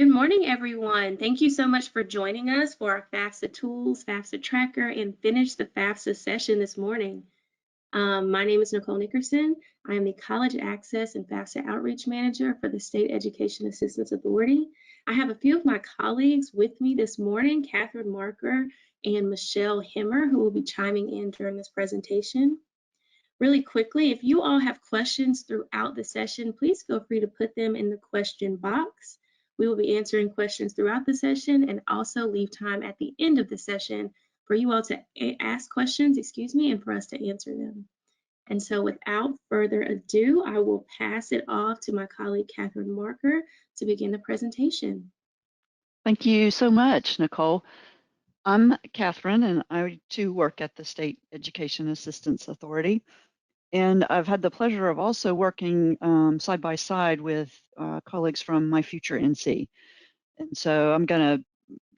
Good morning, everyone. Thank you so much for joining us for our FAFSA Tools, FAFSA Tracker, and Finish the FAFSA session this morning. My name is Nicole Nickerson. I am the College Access and FAFSA Outreach Manager for the State Education Assistance Authority. I have a few of my colleagues with me this morning, Catherine Marker and Michelle Himmer, who will be chiming in during this presentation. Really quickly, if you all have questions throughout the session, please feel free to put them in the question box. We will be answering questions throughout the session and also leave time at the end of the session for you all to ask questions, and for us to answer them. And so without further ado, I will pass it off to my colleague, Catherine Marker, to begin the presentation. Thank you so much, Nicole. I'm Catherine, and I too work at the State Education Assistance Authority. And I've had the pleasure of also working side by side with colleagues from My Future NC. And so I'm going to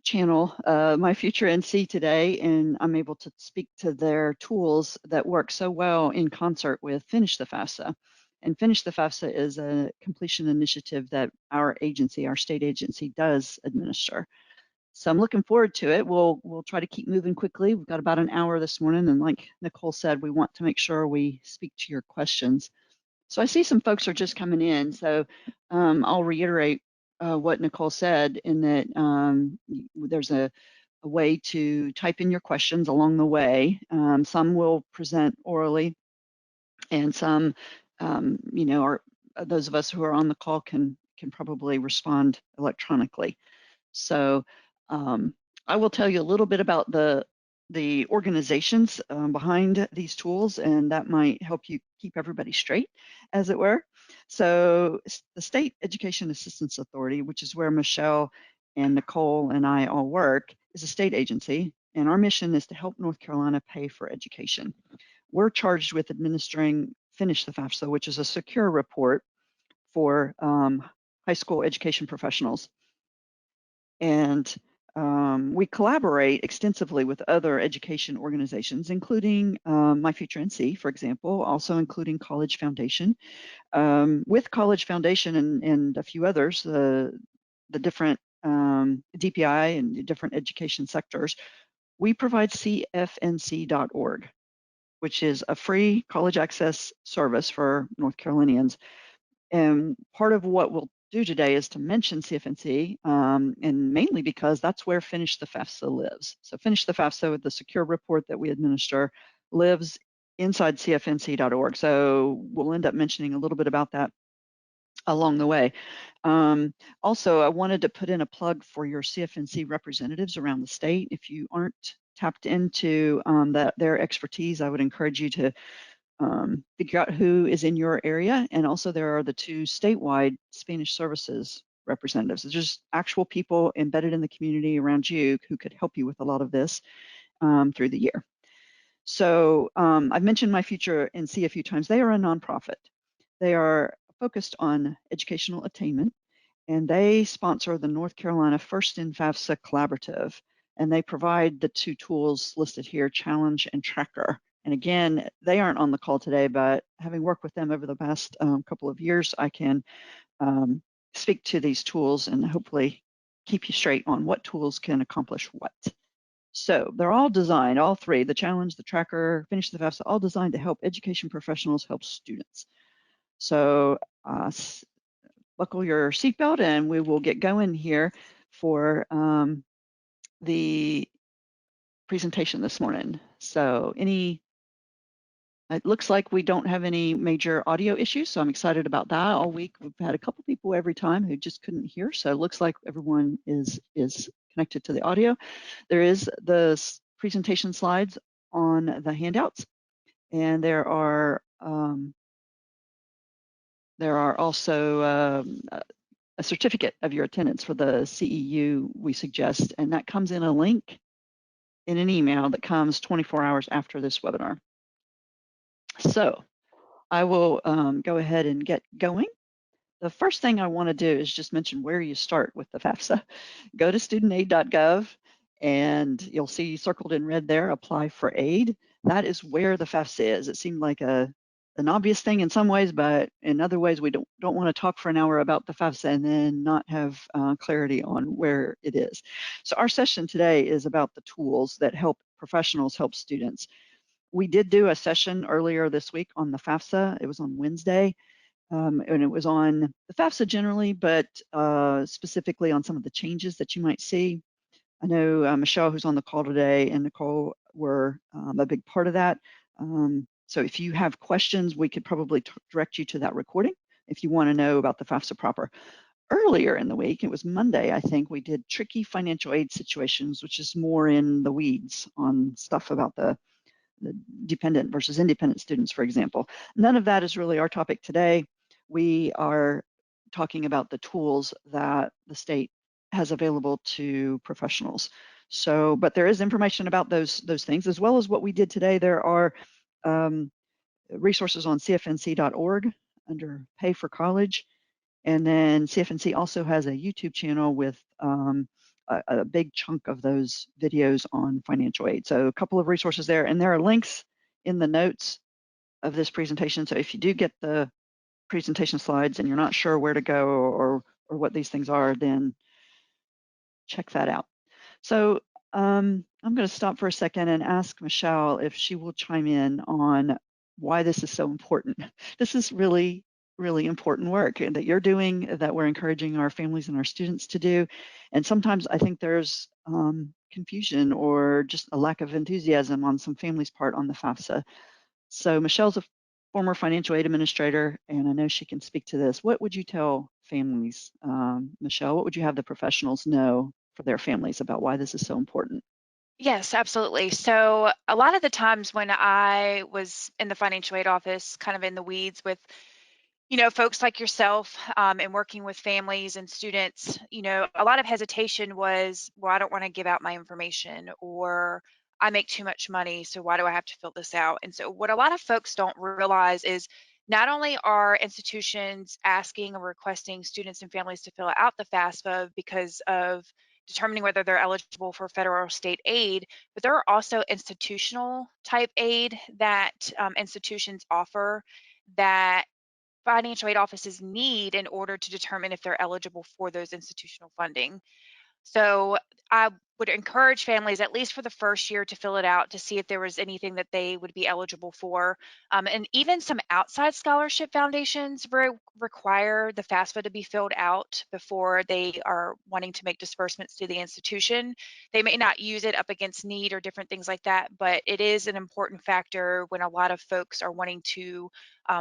channel My Future NC today, and I'm able to speak to their tools that work so well in concert with Finish the FAFSA. And Finish the FAFSA is a completion initiative that our agency, our state agency, does administer. So I'm looking forward to it. We'll try to keep moving quickly. We've got about an hour this morning, and like Nicole said, we want to make sure we speak to your questions. So I see some folks are just coming in, so I'll reiterate what Nicole said in that there's a way to type in your questions along the way. Some will present orally, and some, those of us who are on the call can probably respond electronically. So I will tell you a little bit about the organizations behind these tools, and that might help you keep everybody straight, as it were. So the State Education Assistance Authority, which is where Michelle and Nicole and I all work, is a state agency, and our mission is to help North Carolina pay for education. We're charged with administering Finish the FAFSA, which is a secure report for high school education professionals. And we collaborate extensively with other education organizations, including My Future NC, for example, also including College Foundation. With College Foundation and a few others, the different DPI and different education sectors, we provide CFNC.org, which is a free college access service for North Carolinians. And part of what we'll do today is to mention CFNC, and mainly because that's where Finish the FAFSA lives. So Finish the FAFSA, the secure report that we administer, lives inside CFNC.org. So we'll end up mentioning a little bit about that along the way. Also, I wanted to put in a plug for your CFNC representatives around the state. If you aren't tapped into their expertise, I would encourage you to figure out who is in your area. And also there are the two statewide Spanish services representatives. There's just actual people embedded in the community around you who could help you with a lot of this through the year. So I've mentioned My Future NC a few times. They are a nonprofit. They are focused on educational attainment, and they sponsor the North Carolina First in FAFSA Collaborative, and they provide the two tools listed here, Challenge and Tracker. And again, they aren't on the call today, but having worked with them over the past couple of years, I can speak to these tools and hopefully keep you straight on what tools can accomplish what. So they're all designed, all three, the Challenge, the Tracker, Finish the FAFSA, all designed to help education professionals help students. So buckle your seatbelt and we will get going here for the presentation this morning. So it looks like we don't have any major audio issues, so I'm excited about that. All week we've had a couple people every time who just couldn't hear, so it looks like everyone is connected to the audio. There is the presentation slides on the handouts, and there are also a certificate of your attendance for the CEU we suggest, and that comes in a link in an email that comes 24 hours after this webinar. So I will go ahead and get going. The first thing I want to do is just mention where you start with the FAFSA. Go to studentaid.gov and you'll see circled in red there, apply for aid. That is where the FAFSA is. It seemed like a an obvious thing in some ways, but in other ways we don't want to talk for an hour about the FAFSA and then not have clarity on where it is. So our session today is about the tools that help professionals help students. We did do a session earlier this week on the FAFSA. It was on Wednesday, and it was on the FAFSA generally, but specifically on some of the changes that you might see. I know Michelle, who's on the call today, and Nicole were a big part of that. So if you have questions, we could probably direct you to that recording if you want to know about the FAFSA proper. Earlier in the week, it was Monday, I think, we did tricky financial aid situations, which is more in the weeds on stuff about the dependent versus independent students, for example. None of that is really our topic today. We are talking about the tools that the state has available to professionals. So, but there is information about those things, as well as what we did today. There are resources on CFNC.org under Pay for College. And then CFNC also has a YouTube channel with a big chunk of those videos on financial aid. So a couple of resources there, and there are links in the notes of this presentation. So if you do get the presentation slides and you're not sure where to go or what these things are, then check that out. So I'm going to stop for a second and ask Michelle if she will chime in on why this is so important. This is really, really important work that you're doing, that we're encouraging our families and our students to do. And sometimes I think there's confusion or just a lack of enthusiasm on some families' part on the FAFSA. So Michelle's a former financial aid administrator, and I know she can speak to this. What would you tell families, Michelle? What would you have the professionals know for their families about why this is so important? Yes, absolutely. So a lot of the times when I was in the financial aid office, kind of in the weeds with, folks like yourself, and working with families and students, a lot of hesitation was, well, I don't want to give out my information, or I make too much money, so why do I have to fill this out? And so what a lot of folks don't realize is not only are institutions asking or requesting students and families to fill out the FAFSA because of determining whether they're eligible for federal or state aid, but there are also institutional type aid that institutions offer that financial aid offices need in order to determine if they're eligible for those institutional funding. So I would encourage families, at least for the first year, to fill it out to see if there was anything that they would be eligible for. And even some outside scholarship foundations require the FAFSA to be filled out before they are wanting to make disbursements to the institution. They may not use it up against need or different things like that, but it is an important factor when a lot of folks are wanting to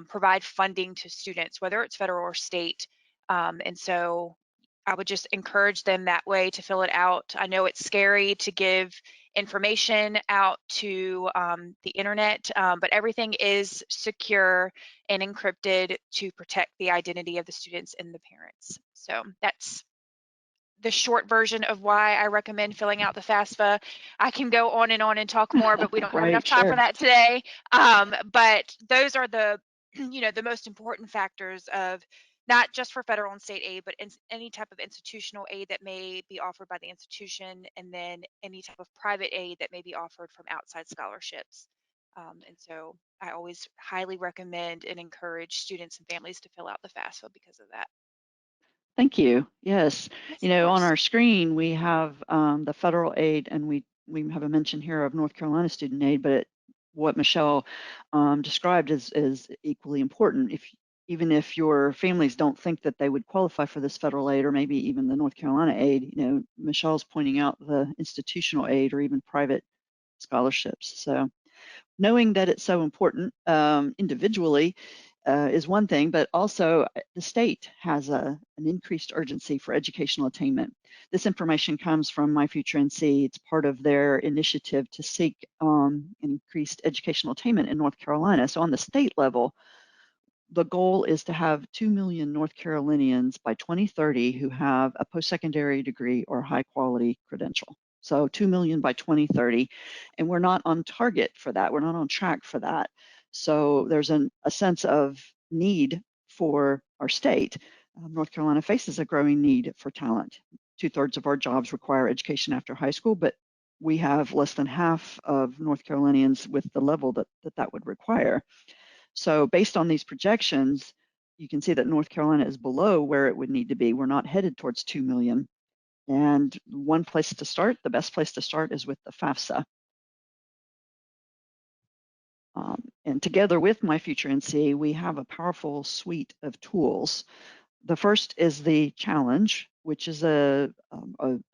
provide funding to students, whether it's federal or state. And so I would just encourage them that way to fill it out. I know it's scary to give information out to the internet, but everything is secure and encrypted to protect the identity of the students and the parents. So that's the short version of why I recommend filling out the FAFSA. I can go on and talk more, but we don't have enough Right, time for sure. that today. But those are the, the most important factors of not just for federal and state aid, but any type of institutional aid that may be offered by the institution, and then any type of private aid that may be offered from outside scholarships. And so I always highly recommend and encourage students and families to fill out the FAFSA because of that. Thank you. Yes. Yes, You of know, on course. our screen, we have the federal aid, and we have a mention here of North Carolina student aid, but what Michelle described is equally important. Even if your families don't think that they would qualify for this federal aid, or maybe even the North Carolina aid, Michelle's pointing out the institutional aid or even private scholarships. So knowing that it's so important individually is one thing, but also the state has an increased urgency for educational attainment. This information comes from My Future NC. It's part of their initiative to seek increased educational attainment in North Carolina. So on the state level, the goal is to have 2 million North Carolinians by 2030 who have a post-secondary degree or high quality credential. So 2 million by 2030, and we're not on target for that. We're not on track for that. So there's a sense of need for our state. North Carolina faces a growing need for talent. 2/3 of our jobs require education after high school, but we have less than half of North Carolinians with the level that would require. So based on these projections, you can see that North Carolina is below where it would need to be. We're not headed towards 2 million. And one place to start, the best place to start, is with the FAFSA. And together with My Future NC, we have a powerful suite of tools. The first is the challenge, which is an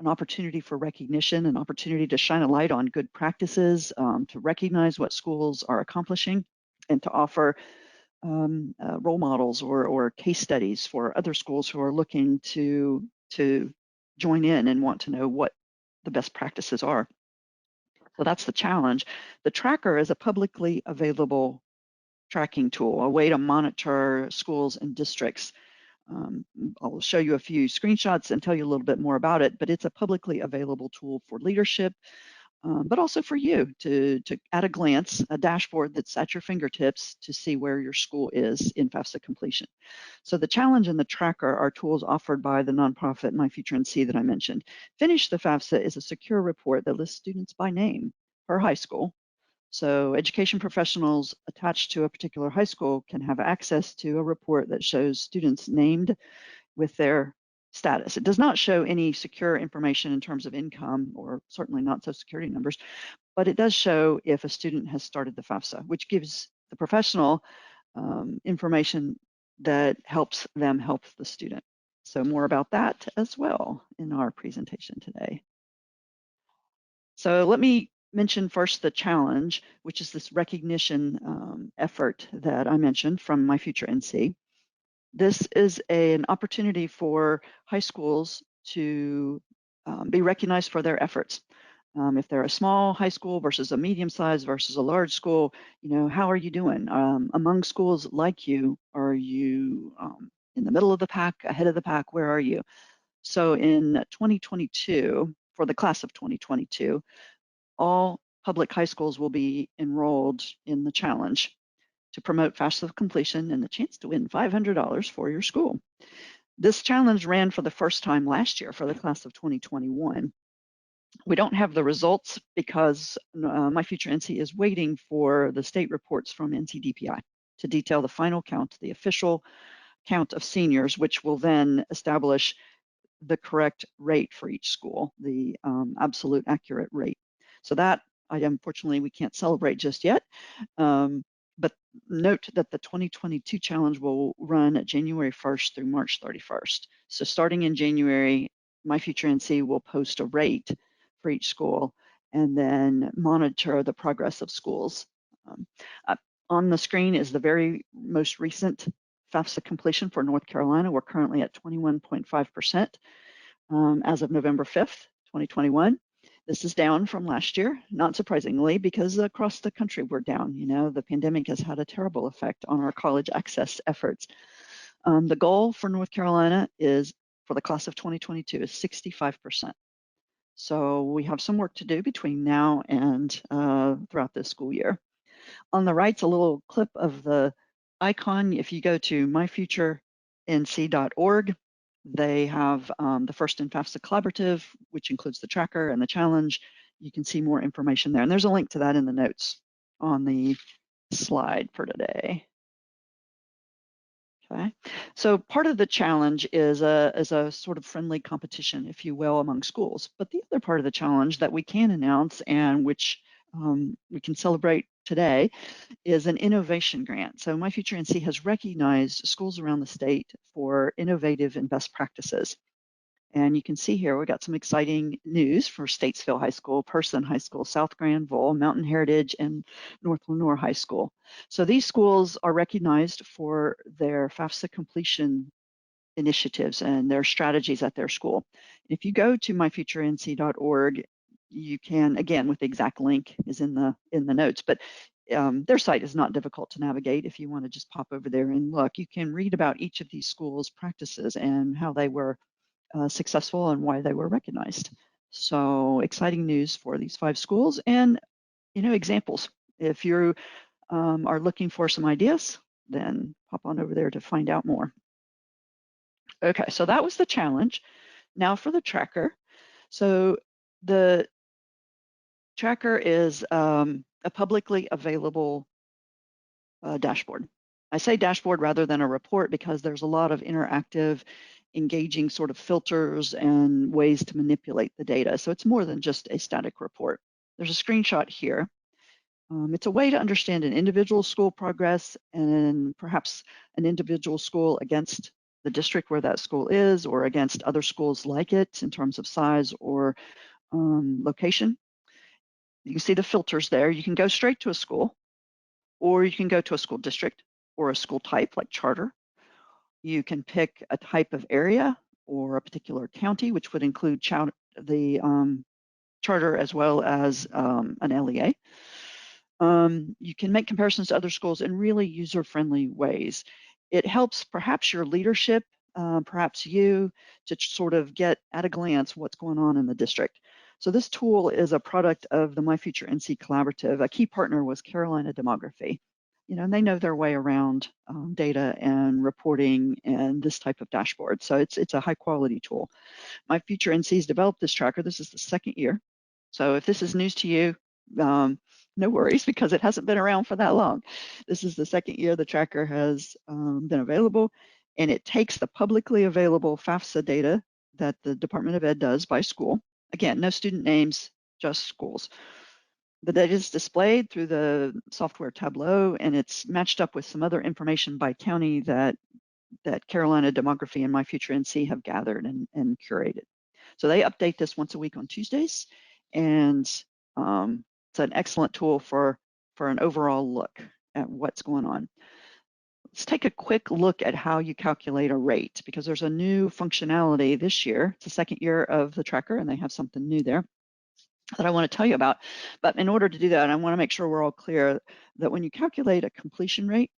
opportunity for recognition, an opportunity to shine a light on good practices, to recognize what schools are accomplishing, and to offer role models or case studies for other schools who are looking to join in and want to know what the best practices are. So that's the challenge. The tracker is a publicly available tracking tool, a way to monitor schools and districts. I'll show you a few screenshots and tell you a little bit more about it, but it's a publicly available tool for leadership, but also for you to at a glance, a dashboard that's at your fingertips to see where your school is in FAFSA completion. So the challenge and the tracker are tools offered by the nonprofit My Future NC that I mentioned. Finish the FAFSA is a secure report that lists students by name per high school. So education professionals attached to a particular high school can have access to a report that shows students named with their status. It does not show any secure information in terms of income or certainly not Social Security numbers, but it does show if a student has started the FAFSA, which gives the professional information that helps them help the student. So more about that as well in our presentation today. So let me mention first the challenge, which is this recognition effort that I mentioned from My Future NC. This is an opportunity for high schools to be recognized for their efforts. If they're a small high school versus a medium size versus a large school, you know, how are you doing? Among schools like you, are you in the middle of the pack, ahead of the pack? Where are you? So in 2022, for the class of 2022, all public high schools will be enrolled in the challenge to promote FAFSA completion and the chance to win $500 for your school. This challenge ran for the first time last year for the class of 2021. We don't have the results because My Future NC is waiting for the state reports from NCDPI to detail the final count, the official count of seniors, which will then establish the correct rate for each school, the absolute accurate rate. So that, unfortunately, we can't celebrate just yet. But note that the 2022 challenge will run at January 1st through March 31st. So starting in January, My Future NC will post a rate for each school and then monitor the progress of schools. On the screen is the very most recent FAFSA completion for North Carolina. We're currently at 21.5% as of November 5th, 2021. This is down from last year, not surprisingly, because across the country we're down. You know, the pandemic has had a terrible effect on our college access efforts. The goal for North Carolina is, for the class of 2022, is 65%. So we have some work to do between now and throughout this school year. On the right's a little clip of the icon. If you go to myfuturenc.org, they have the First in FAFSA Collaborative, which includes the tracker and the challenge. You can see more information there. And there's a link to that in the notes on the slide for today. Okay, so part of the challenge is a sort of friendly competition, if you will, among schools. But the other part of the challenge that we can announce and which we can celebrate today is an innovation grant. So My Future NC has recognized schools around the state for innovative and best practices. And you can see here, we got some exciting news for Statesville High School, Person High School, South Granville, Mountain Heritage, and North Lenoir High School. So these schools are recognized for their FAFSA completion initiatives and their strategies at their school. If you go to myfuturenc.org, you can, again, with the exact link is in the notes, but their site is not difficult to navigate. If you want to just pop over there and look, you can read about each of these schools' practices and how they were successful and why they were recognized. So exciting news for these 5 schools and, you know, examples. If you are looking for some ideas, then pop on over there to find out more. Okay, so that was the challenge. Now for the tracker. So the tracker is a publicly available dashboard. I say dashboard rather than a report because there's a lot of interactive, engaging sort of filters and ways to manipulate the data. So it's more than just a static report. There's a screenshot here. It's a way to understand an individual school progress and perhaps an individual school against the district where that school is or against other schools like it in terms of size or location. You can see the filters there. You can go straight to a school, or you can go to a school district or a school type like charter. You can pick a type of area or a particular county, which would include the charter as well as an LEA. You can make comparisons to other schools in really user-friendly ways. It helps perhaps your leadership, perhaps you, to sort of get at a glance what's going on in the district. So this tool is a product of the My Future NC Collaborative. A key partner was Carolina Demography. And they know their way around data and reporting and this type of dashboard. So it's a high quality tool. My Future NC's developed this tracker. This is the second year. So if this is news to you, no worries, because it hasn't been around for that long. This is the second year the tracker has been available, and it takes the publicly available Fafsa data that the Department of Ed does by school. Again, no student names, just schools. The data is displayed through the software Tableau, and it's matched up with some other information by county that Carolina Demography and My Future NC have gathered and curated. So they update this once a week on Tuesdays, and it's an excellent tool for an overall look at what's going on. Let's take a quick look at how you calculate a rate, because there's a new functionality this year. It's the second year of the tracker, and they have something new there that I want to tell you about. But in order to do that, I want to make sure we're all clear that when you calculate a completion rate,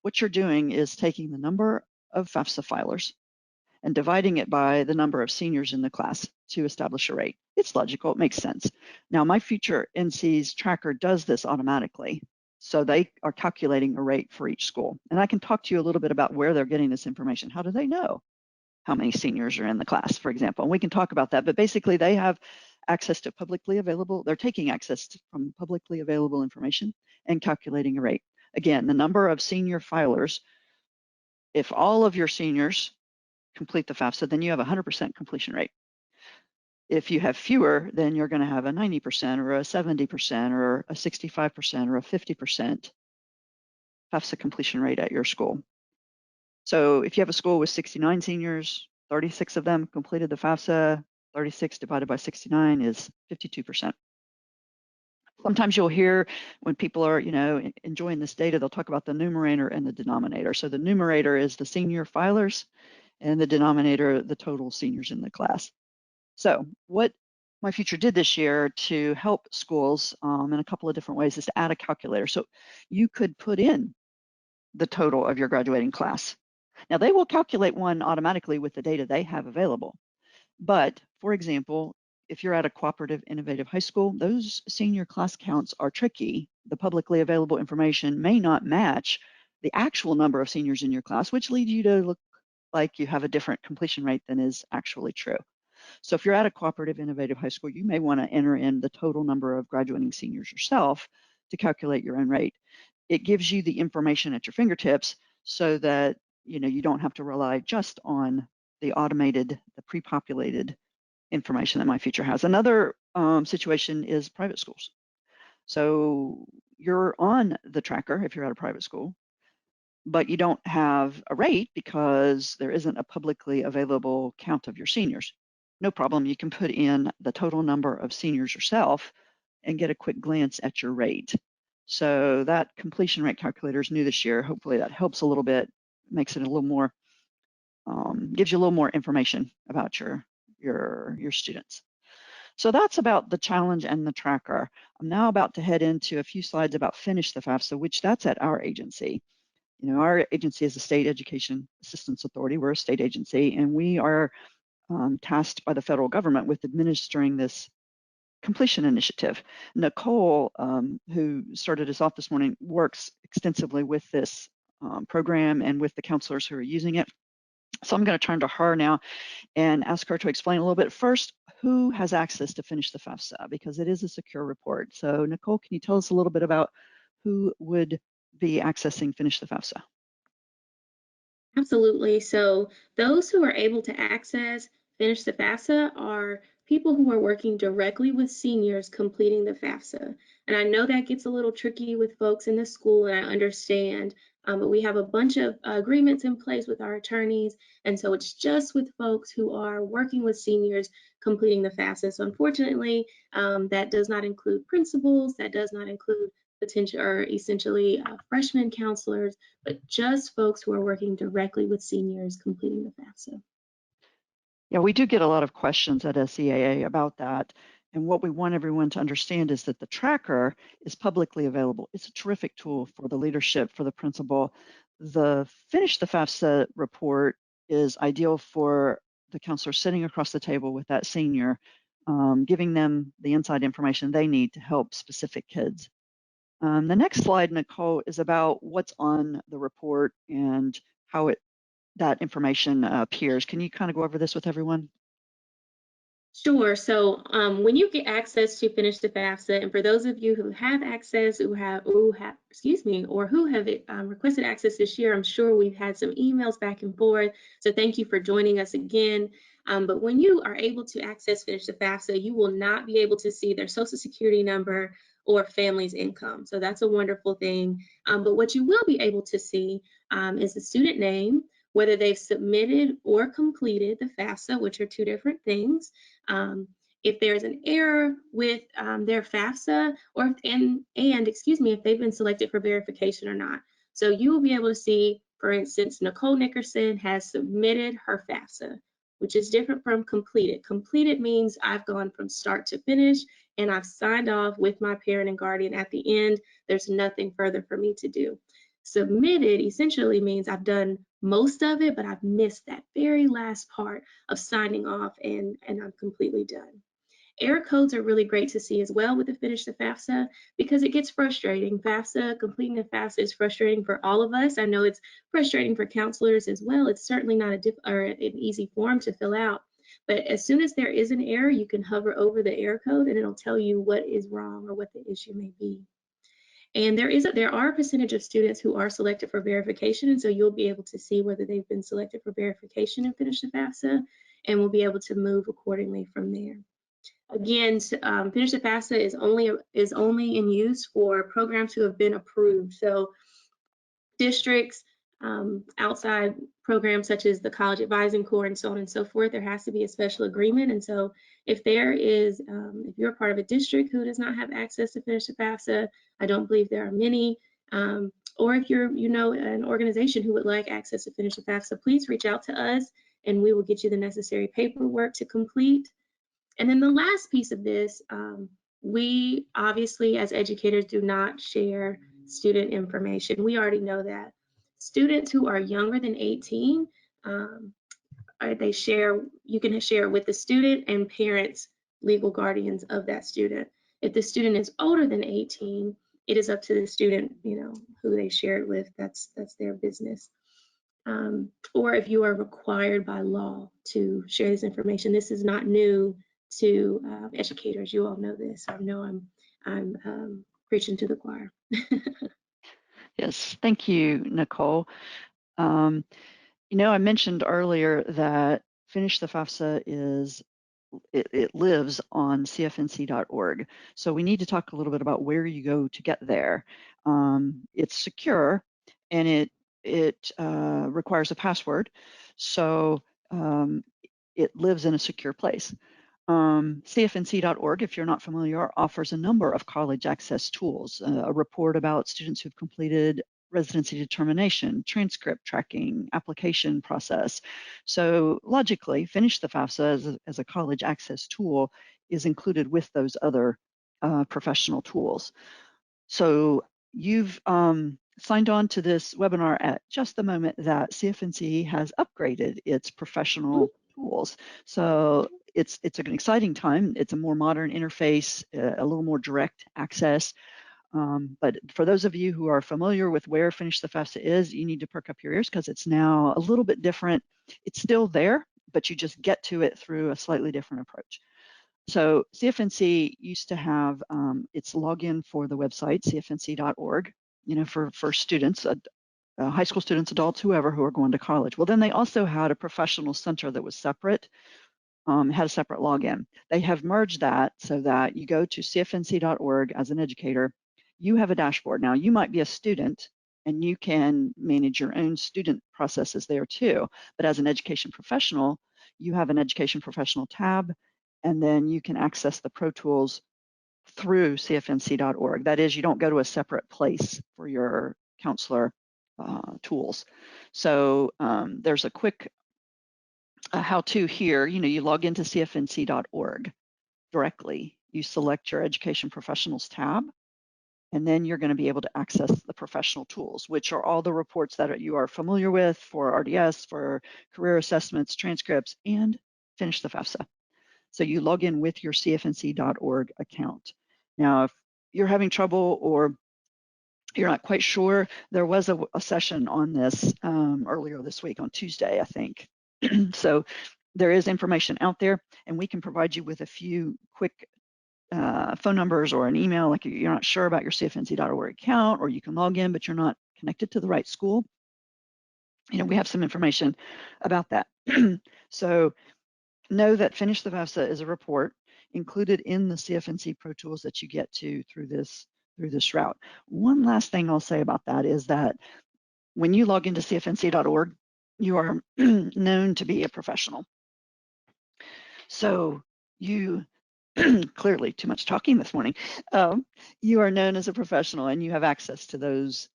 what you're doing is taking the number of FAFSA filers and dividing it by the number of seniors in the class to establish a rate. It's logical, it makes sense. Now, My Future NC's tracker does this automatically. So they are calculating a rate for each school. And I can talk to you a little bit about where they're getting this information. How do they know how many seniors are in the class, for example? And we can talk about that, but basically they have access to publicly available, they're taking access from publicly available information and calculating a rate. Again, the number of senior filers, if all of your seniors complete the FAFSA, then you have a 100% completion rate. If you have fewer, then you're going to have a 90% or a 70% or a 65% or a 50% FAFSA completion rate at your school. So if you have a school with 69 seniors, 36 of them completed the FAFSA, 36 divided by 69 is 52%. Sometimes you'll hear when people are, enjoying this data, they'll talk about the numerator and the denominator. So the numerator is the senior filers, and the denominator, the total seniors in the class. So what My Future did this year to help schools in a couple of different ways is to add a calculator. So you could put in the total of your graduating class. Now they will calculate one automatically with the data they have available. But for example, if you're at a cooperative innovative high school, those senior class counts are tricky. The publicly available information may not match the actual number of seniors in your class, which leads you to look like you have a different completion rate than is actually true. So if you're at a cooperative innovative high school, you may want to enter in the total number of graduating seniors yourself to calculate your own rate. It gives you the information at your fingertips so that you don't have to rely just on the automated, the pre-populated information that My Future has. Another situation is private schools. So you're on the tracker if you're at a private school, but you don't have a rate because there isn't a publicly available count of your seniors. No problem, you can put in the total number of seniors yourself and get a quick glance at your rate. So that completion rate calculator is new this year. Hopefully that helps a little bit, makes it a little more, gives you a little more information about your students. So that's about the challenge and the tracker. I'm now about to head into a few slides about Finish the FAFSA, which that's at our agency. Our agency is a state education assistance authority. We're a state agency, and we are tasked by the federal government with administering this completion initiative. Nicole, who started us off this morning, works extensively with this program and with the counselors who are using it. So I'm going to turn to her now and ask her to explain a little bit. First, who has access to Finish the FAFSA, because it is a secure report. So Nicole, can you tell us a little bit about who would be accessing Finish the FAFSA? Absolutely. So those who are able to access Finish the FAFSA are people who are working directly with seniors completing the FAFSA. And I know that gets a little tricky with folks in the school, and I understand, but we have a bunch of agreements in place with our attorneys. And so it's just with folks who are working with seniors completing the FAFSA. So unfortunately, that does not include principals, that does not include potential or essentially freshman counselors, but just folks who are working directly with seniors completing the FAFSA. Yeah, we do get a lot of questions at SEAA about that. And what we want everyone to understand is that the tracker is publicly available. It's a terrific tool for the leadership, for the principal. The Finish the FAFSA report is ideal for the counselor sitting across the table with that senior, giving them the inside information they need to help specific kids. The next slide, Nicole, is about what's on the report and how that information appears. Can you kind of go over this with everyone? Sure. So when you get access to Finish the FAFSA, and for those of you who have access, who have requested access this year, I'm sure we've had some emails back and forth. So thank you for joining us again. But when you are able to access Finish the FAFSA, you will not be able to see their Social Security number or family's income. So that's a wonderful thing. But what you will be able to see is the student name, whether they've submitted or completed the FAFSA, which are two different things. If there's an error with their FAFSA, or if they've been selected for verification or not. So you will be able to see, for instance, Nicole Nickerson has submitted her FAFSA, which is different from completed. Completed means I've gone from start to finish and I've signed off with my parent and guardian at the end. There's nothing further for me to do. Submitted essentially means I've done most of it, but I've missed that very last part of signing off, and I'm completely done. Error codes are really great to see as well with the Finish the FAFSA, because it gets frustrating. Completing the FAFSA is frustrating for all of us. I know it's frustrating for counselors as well. It's certainly not an easy form to fill out. But as soon as there is an error, you can hover over the error code and it'll tell you what is wrong or what the issue may be. And there are a percentage of students who are selected for verification, and so you'll be able to see whether they've been selected for verification and Finish the FAFSA, and we'll be able to move accordingly from there. Again, Finish the FAFSA is only in use for programs who have been approved. So districts, outside programs such as the College Advising Corps and so on and so forth, there has to be a special agreement. And so if you're part of a district who does not have access to Finish the FAFSA, I don't believe there are many, or if you're an organization who would like access to Finish the FAFSA, please reach out to us and we will get you the necessary paperwork to complete. And then the last piece of this, we obviously as educators do not share student information. We already know that. Students who are younger than 18, you can share with the student and parents, legal guardians of that student. If the student is older than 18, it is up to the student, who they share it with. That's their business. Or if you are required by law to share this information. This is not new to educators. You all know this. I know I'm preaching to the choir. Yes, thank you, Nicole. I mentioned earlier that Finish the FAFSA it lives on CFNC.org. So we need to talk a little bit about where you go to get there. It's secure and it requires a password. So it lives in a secure place. CFNC.org, if you're not familiar, offers a number of college access tools, a report about students who've completed residency determination, transcript tracking, application process. So logically, Finish the FAFSA as a college access tool is included with those other professional tools. So you've signed on to this webinar at just the moment that CFNC has upgraded its professional tools. So it's an exciting time. It's a more modern interface, a little more direct access. But for those of you who are familiar with where Finish the FAFSA is, you need to perk up your ears because it's now a little bit different. It's still there, but you just get to it through a slightly different approach. So CFNC used to have its login for the website, cfnc.org. for students, high school students, adults, whoever who are going to college. Well, then they also had a professional center that was separate, had a separate login. They have merged that so that you go to cfnc.org as an educator, you have a dashboard. Now, you might be a student and you can manage your own student processes there too. But as an education professional, you have an education professional tab, and then you can access the Pro Tools through cfnc.org. That is, you don't go to a separate place for your counselor tools. So there's a quick how-to here. You log into cfnc.org directly. You select your education professionals tab, and then you're going to be able to access the professional tools, which are all the reports that you are familiar with for RDS, for career assessments, transcripts, and finish the FAFSA. So you log in with your cfnc.org account. Now, if you're having trouble or you're not quite sure, there was a session on this earlier this week on Tuesday, I think. So there is information out there, and we can provide you with a few quick phone numbers or an email, like you're not sure about your cfnc.org account, or you can log in, but you're not connected to the right school. We have some information about that. So know that Finish the FAFSA is a report included in the CFNC Pro Tools that you get to through this route. One last thing I'll say about that is that when you log into cfnc.org, you are known to be a professional. So you clearly too much talking this morning. You are known as a professional, and you have access to those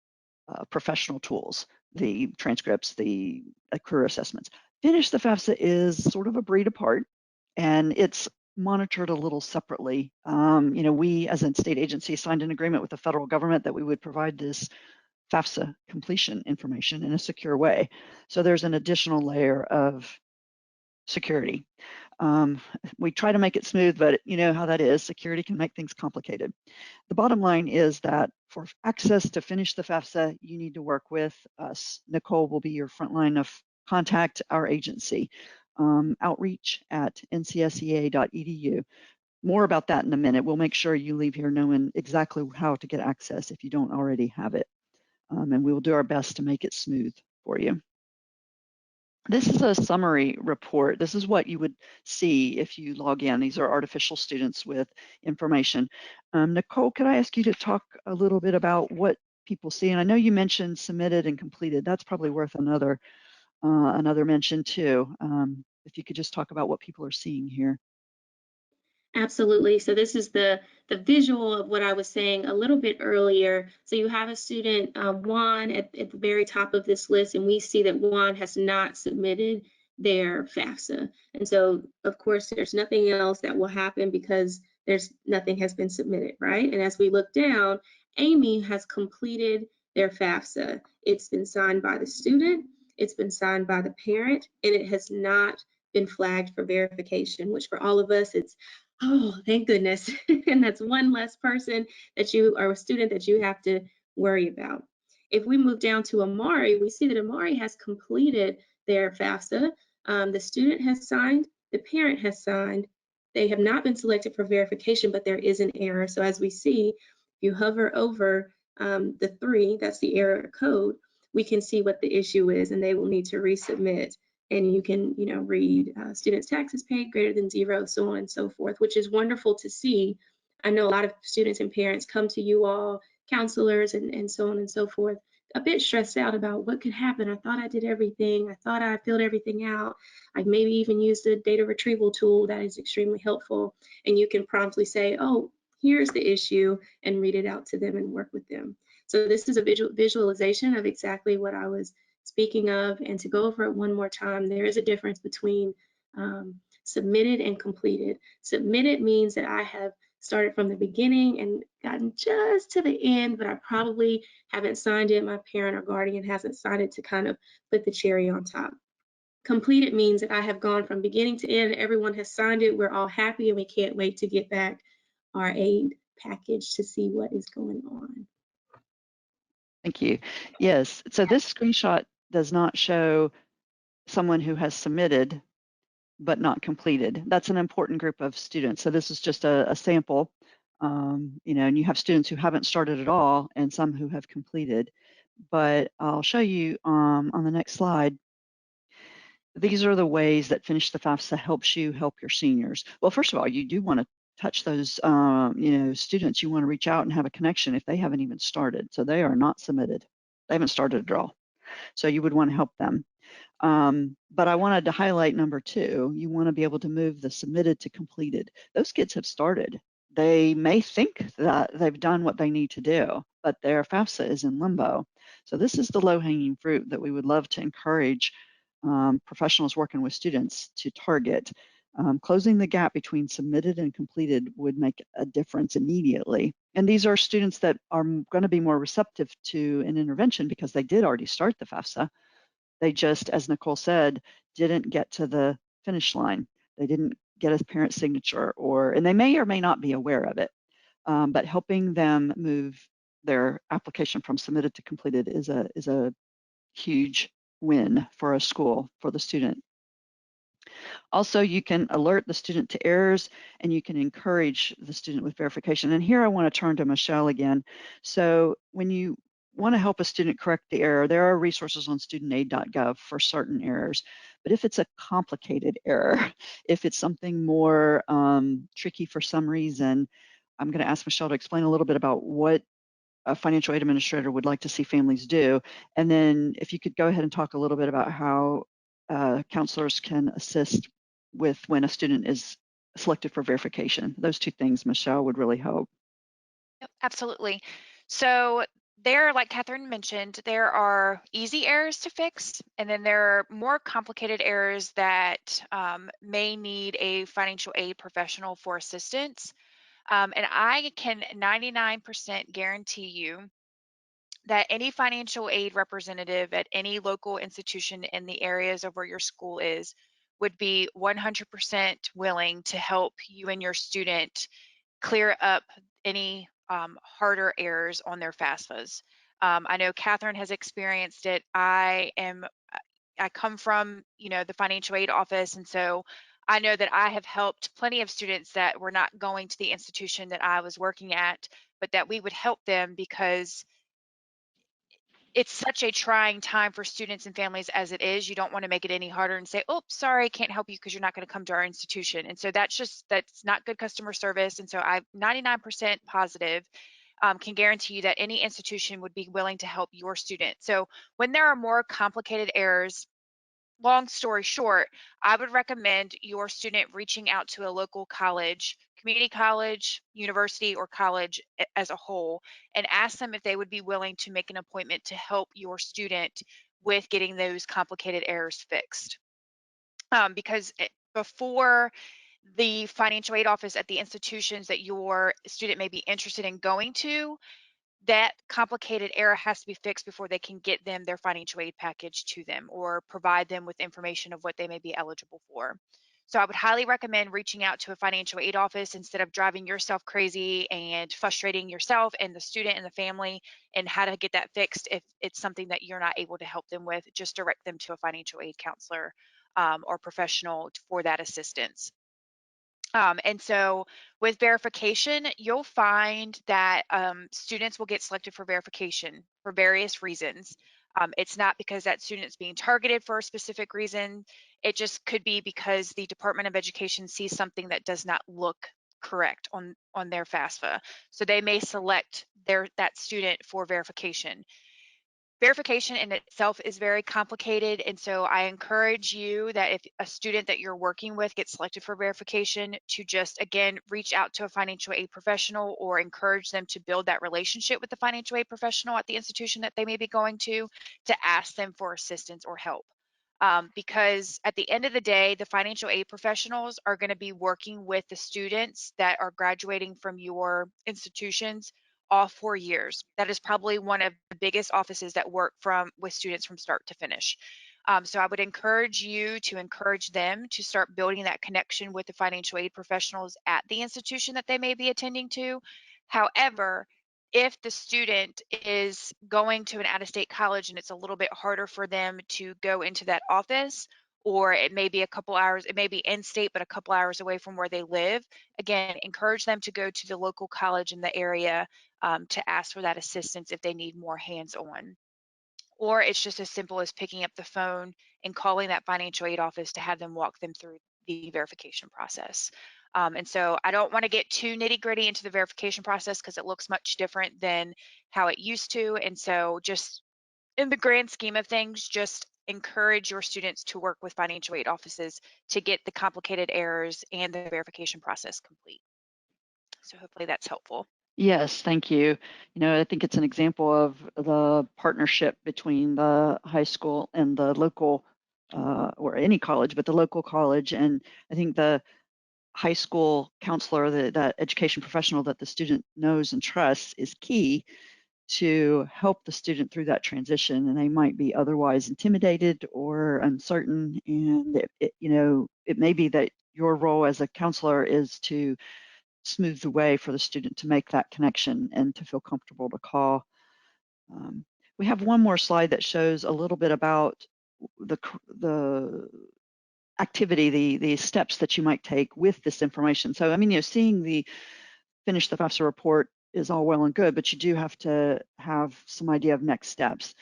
professional tools, the transcripts, the career assessments. Finish the FAFSA is sort of a breed apart, and it's monitored a little separately. We as a state agency signed an agreement with the federal government that we would provide this Fafsa completion information in a secure way. So there's an additional layer of security. We try to make it smooth, but you know how that is. Security can make things complicated. The bottom line is that for access to finish the FAFSA, you need to work with us. Nicole will be your front line of contact, our agency. Outreach at ncsea.edu. More about that in a minute. We'll make sure you leave here knowing exactly how to get access if you don't already have it. And we will do our best to make it smooth for you. This is a summary report. This is what you would see if you log in. These are artificial students with information. Nicole, could I ask you to talk a little bit about what people see? And I know you mentioned submitted and completed. That's probably worth another mention too. If you could just talk about what people are seeing here. Absolutely. So this is the visual of what I was saying a little bit earlier. So you have a student, Juan, at the very top of this list, and we see that Juan has not submitted their FAFSA. And so, of course, there's nothing else that will happen because nothing has been submitted, right? And as we look down, Amy has completed their FAFSA. It's been signed by the student, it's been signed by the parent, and it has not been flagged for verification, which for all of us, it's, oh, thank goodness. And that's one less person that you, or a student that you have to worry about. If we move down to Amari, we see that Amari has completed their FAFSA. The student has signed, the parent has signed. They have not been selected for verification, but there is an error. So as we see, if you hover over the 3, that's the error code, we can see what the issue is, and they will need to resubmit. And you can, read students' taxes paid greater than 0, so on and so forth, which is wonderful to see. I know a lot of students and parents come to you all, counselors, and so on and so forth, a bit stressed out about what could happen. I thought I did everything. I thought I filled everything out. I maybe even used a data retrieval tool that is extremely helpful. And you can promptly say, oh, here's the issue, and read it out to them and work with them. So this is a visualization of exactly what I was speaking of. And to go over it one more time, there is a difference between submitted and completed. Submitted means that I have started from the beginning and gotten just to the end, but I probably haven't signed it. My parent or guardian hasn't signed it to kind of put the cherry on top. Completed means that I have gone from beginning to end. Everyone has signed it. We're all happy, and we can't wait to get back our aid package to see what is going on. Thank you. Yes, so this screenshot does not show someone who has submitted but not completed. That's an important group of students. So this is just a sample And you have students who haven't started at all and some who have completed. But I'll show you on the next slide. These are the ways that Finish the FAFSA helps you help your seniors. Well, first of all, you do want to touch those students. You want to reach out and have a connection if they haven't even started. So they are not submitted. They haven't started at all. So you would want to help them. But I wanted to highlight number 2. You want to be able to move the submitted to completed. Those kids have started. They may think that they've done what they need to do, but their FAFSA is in limbo. So this is the low-hanging fruit that we would love to encourage professionals working with students to target. Closing the gap between submitted and completed would make a difference immediately. And these are students that are going to be more receptive to an intervention because they did already start the FAFSA. They just, as Nicole said, didn't get to the finish line. They didn't get a parent signature, and they may or may not be aware of it. But helping them move their application from submitted to completed is a huge win for a school, for the student. Also, you can alert the student to errors and you can encourage the student with verification. And here I want to turn to Michelle again. So when you want to help a student correct the error, there are resources on studentaid.gov for certain errors. But if it's a complicated error, if it's something more tricky for some reason, I'm going to ask Michelle to explain a little bit about what a financial aid administrator would like to see families do. And then if you could go ahead and talk a little bit about how counselors can assist with when a student is selected for verification. Those 2 things, Michelle, would really help. Yep, absolutely. So there, like Catherine mentioned, there are easy errors to fix, and then there are more complicated errors that may need a financial aid professional for assistance. And I can 99% guarantee you that any financial aid representative at any local institution in the areas of where your school is would be 100% willing to help you and your student clear up any harder errors on their FAFSAs. I know Catherine has experienced it. I come from, the financial aid office, and so I know that I have helped plenty of students that were not going to the institution that I was working at, but that we would help them because it's such a trying time for students and families as it is. You don't want to make it any harder and say, oh, sorry, I can't help you because you're not going to come to our institution. And so that's not good customer service. And so I'm 99% positive, can guarantee you that any institution would be willing to help your student. So when there are more complicated errors, long story short, I would recommend your student reaching out to a local college, community college, university, or college as a whole, and ask them if they would be willing to make an appointment to help your student with getting those complicated errors fixed. Because before the financial aid office at the institutions that your student may be interested in going to, that complicated error has to be fixed before they can get them their financial aid package to them or provide them with information of what they may be eligible for. So I would highly recommend reaching out to a financial aid office instead of driving yourself crazy and frustrating yourself and the student and the family and how to get that fixed. If it's something that you're not able to help them with, just direct them to a financial aid counselor or professional for that assistance. And so with verification, you'll find that students will get selected for verification for various reasons. It's not because that student's being targeted for a specific reason. It just could be because the Department of Education sees something that does not look correct on their FAFSA. So they may select that student for verification. Verification in itself is very complicated, and so I encourage you that if a student that you're working with gets selected for verification, to just, again, reach out to a financial aid professional or encourage them to build that relationship with the financial aid professional at the institution that they may be going to ask them for assistance or help. Because at the end of the day, the financial aid professionals are going to be working with the students that are graduating from your institutions all 4 years. That is probably one of the biggest offices that work with students from start to finish. So I would encourage you to encourage them to start building that connection with the financial aid professionals at the institution that they may be attending to. However, if the student is going to an out-of-state college and it's a little bit harder for them to go into that office, or it may be a couple hours, it may be in state, but a couple hours away from where they live. Again, encourage them to go to the local college in the area to ask for that assistance if they need more hands-on. Or it's just as simple as picking up the phone and calling that financial aid office to have them walk them through the verification process. And so I don't want to get too nitty gritty into the verification process because it looks much different than how it used to. And so just in the grand scheme of things, just encourage your students to work with financial aid offices to get the complicated errors and the verification process complete. So hopefully that's helpful. Yes, thank you. You know, I think it's an example of the partnership between the high school and the local, or any college, but the local college. And I think the high school counselor, that education professional that the student knows and trusts, is key to help the student through that transition. And they might be otherwise intimidated or uncertain. And you know, it may be that your role as a counselor is to smooth the way for the student to make that connection and to feel comfortable to call. We have one more slide that shows a little bit about the activity, the steps that you might take with this information. So, I mean, you know, seeing the finish the FAFSA report is all well and good, but you do have to have some idea of next steps.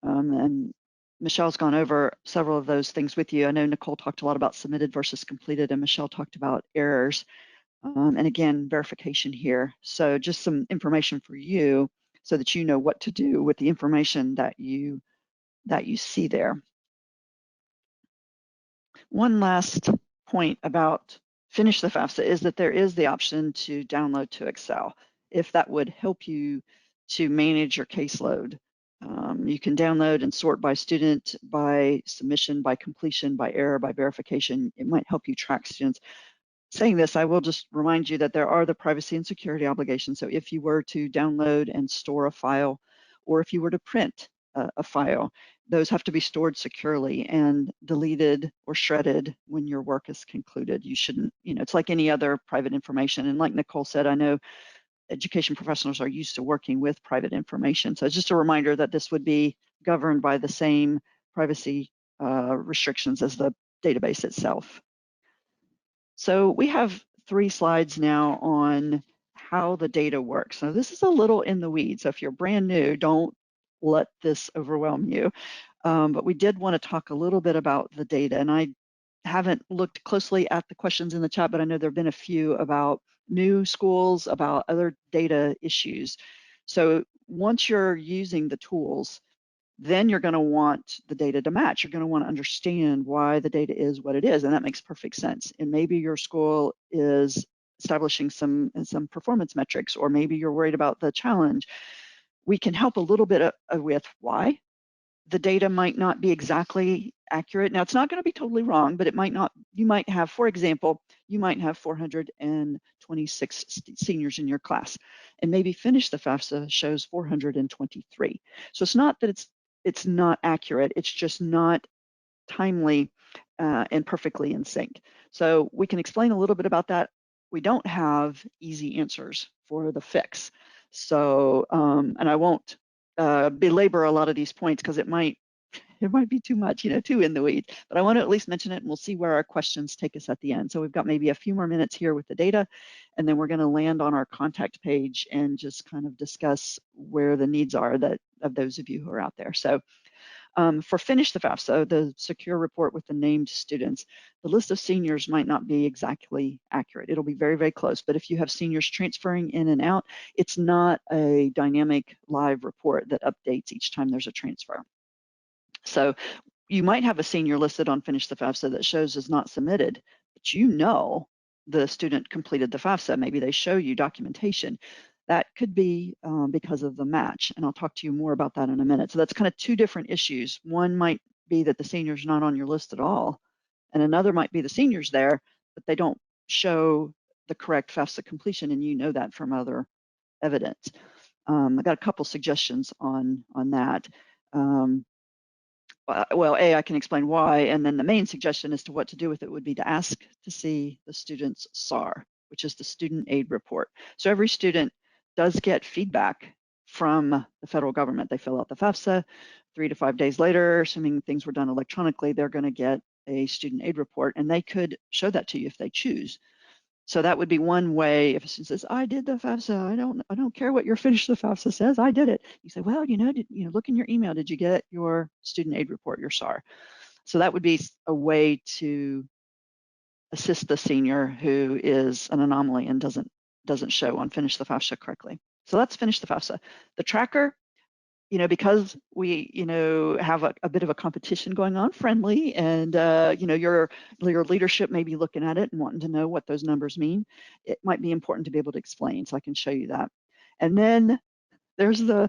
And Michelle's gone over several of those things with you. I know Nicole talked a lot about submitted versus completed, and Michelle talked about errors. And again, verification here. So just some information for you so that you know what to do with the information that you see there. One last point about finish the FAFSA is that there is the option to download to Excel if that would help you to manage your caseload. You can download and sort by student, by submission, by completion, by error, by verification. It might help you track students. Saying this, I will just remind you that there are the privacy and security obligations. So if you were to download and store a file, or if you were to print a file, those have to be stored securely and deleted or shredded when your work is concluded. You shouldn't, you know, it's like any other private information. And like Nicole said, I know education professionals are used to working with private information. So it's just a reminder that this would be governed by the same privacy restrictions as the database itself. So we have 3 slides now on how the data works. So this is a little in the weeds. So if you're brand new, don't let this overwhelm you. But we did want to talk a little bit about the data. And I haven't looked closely at the questions in the chat, but I know there have been a few about new schools, about other data issues. So once you're using the tools, then you're going to want the data to match. You're going to want to understand why the data is what it is, and that makes perfect sense. And maybe your school is establishing some performance metrics, or maybe you're worried about the challenge. We can help a little bit with why the data might not be exactly accurate. Now, it's not going to be totally wrong, but it might not. You might have, for example, you might have 426 seniors in your class, and maybe finish the FAFSA shows 423. So it's not that it's not accurate, it's just not timely and perfectly in sync. So we can explain a little bit about that. We don't have easy answers for the fix. So, and I won't belabor a lot of these points because it might be too much, you know, too in the weeds, but I want to at least mention it, and we'll see where our questions take us at the end. So we've got maybe a few more minutes here with the data, and then we're going to land on our contact page and just kind of discuss where the needs are of those of you who are out there. So for Finish the FAFSA, the secure report with the named students, the list of seniors might not be exactly accurate. It'll be very, very close, but if you have seniors transferring in and out, it's not a dynamic live report that updates each time there's a transfer. So you might have a senior listed on Finish the FAFSA that shows is not submitted, but you know the student completed the FAFSA. Maybe they show you documentation. That could be because of the match, and I'll talk to you more about that in a minute. So that's kind of 2 different issues. One might be that the senior's not on your list at all, and another might be the senior's there, but they don't show the correct FAFSA completion, and you know that from other evidence. I got a couple suggestions on that. Well, I can explain why, and then the main suggestion as to what to do with it would be to ask to see the student's SAR, which is the student aid report. So every student does get feedback from the federal government. They fill out the FAFSA. 3 to 5 days later, assuming things were done electronically, they're going to get a student aid report, and they could show that to you if they choose. So that would be one way. If a student says, I did the FAFSA, I don't care what your finish the FAFSA says, I did it. You say, well, look in your email, did you get your student aid report, your SAR? So that would be a way to assist the senior who is an anomaly and doesn't show on finish the FAFSA correctly. So let's finish the FAFSA. The tracker, because we, have a bit of a competition going on, friendly, and, your leadership may be looking at it and wanting to know what those numbers mean. It might be important to be able to explain, so I can show you that. And then there's the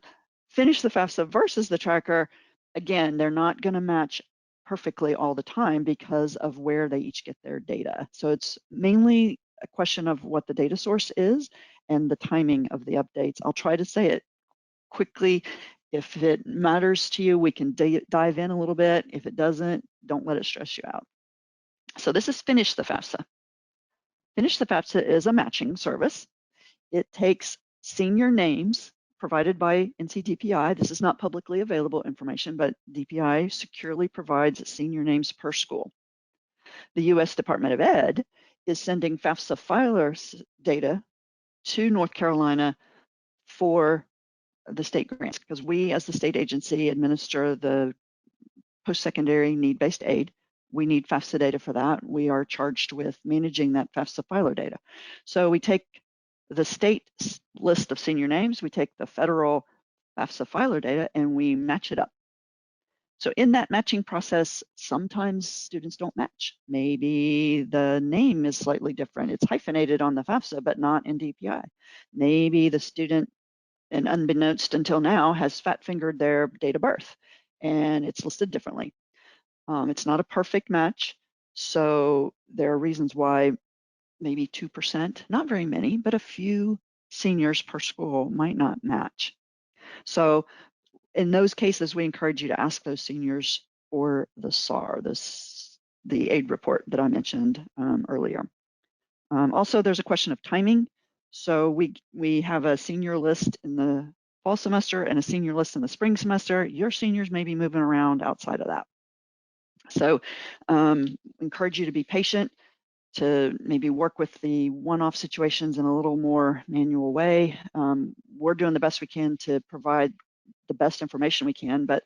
finish the FAFSA versus the tracker. Again, they're not going to match perfectly all the time because of where they each get their data. So it's mainly a question of what the data source is and the timing of the updates. I'll try to say it quickly. If it matters to you, we can dive in a little bit. If it doesn't, don't let it stress you out. So this is Finish the FAFSA. Finish the FAFSA is a matching service. It takes senior names provided by NC-DPI. This is not publicly available information, but DPI securely provides senior names per school. The U.S. Department of Ed is sending FAFSA filers data to North Carolina for the state grants, because we as the state agency administer the post-secondary need-based aid. We need FAFSA data for that. We are charged with managing that FAFSA filer data. So we take the state list of senior names, we take the federal FAFSA filer data, and we match it up. So in that matching process, sometimes students don't match. Maybe the name is slightly different. It's hyphenated on the FAFSA, but not in DPI. Maybe the student, and unbeknownst until now, has fat-fingered their date of birth, and it's listed differently. It's not a perfect match, so there are reasons why maybe 2%, not very many, but a few seniors per school might not match. So in those cases, we encourage you to ask those seniors for the SAR, the aid report that I mentioned earlier. Also, there's a question of timing. So we have a senior list in the fall semester and a senior list in the spring semester. Your seniors may be moving around outside of that. So encourage you to be patient, to maybe work with the one-off situations in a little more manual way. We're doing the best we can to provide the best information we can, but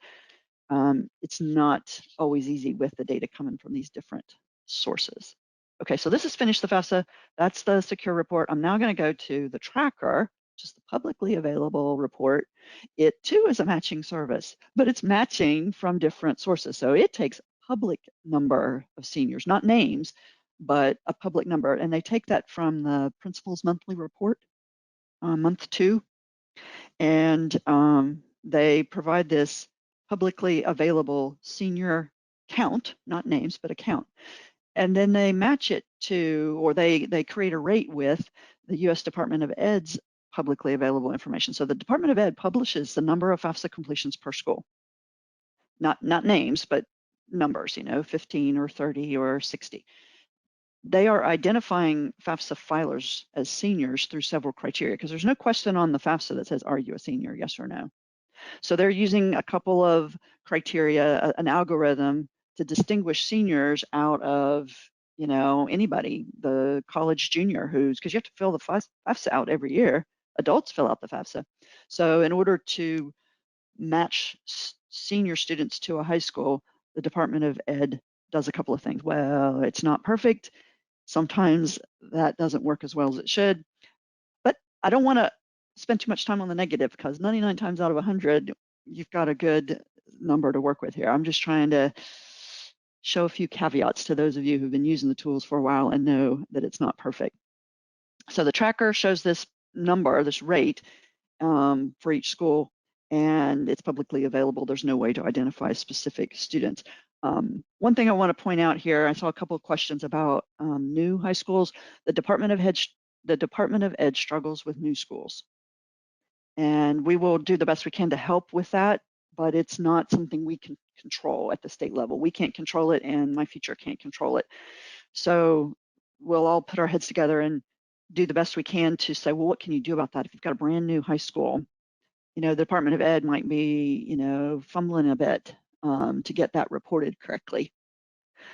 it's not always easy with the data coming from these different sources. Okay, so this is Finish the FAFSA. That's the secure report. I'm now going to go to the tracker, which is the publicly available report. It too is a matching service, but it's matching from different sources. So it takes a public number of seniors, not names, but a public number. And they take that from the principal's monthly report, month 2. And they provide this publicly available senior count, not names, but a count. And then they match it to, or they create a rate with the U.S. Department of Ed's publicly available information. So the Department of Ed publishes the number of FAFSA completions per school. Not names, but numbers, 15 or 30 or 60. They are identifying FAFSA filers as seniors through several criteria, because there's no question on the FAFSA that says, are you a senior, yes or no? So they're using a couple of criteria, an algorithm to distinguish seniors out of, anybody, the college junior because you have to fill the FAFSA out every year. Adults fill out the FAFSA. So in order to match senior students to a high school, the Department of Ed does a couple of things. Well, it's not perfect. Sometimes that doesn't work as well as it should. But I don't want to spend too much time on the negative, because 99 times out of 100, you've got a good number to work with here. I'm just trying to show a few caveats to those of you who've been using the tools for a while and know that it's not perfect. So the tracker shows this number, this rate for each school, and it's publicly available. There's no way to identify specific students. One thing I want to point out here, I saw a couple of questions about new high schools. The Department of Ed struggles with new schools, and we will do the best we can to help with that, but it's not something we can control at the state level. We can't control it, and my future can't control it. So we'll all put our heads together and do the best we can to say, well, what can you do about that? If you've got a brand new high school, the Department of Ed might be, fumbling a bit to get that reported correctly.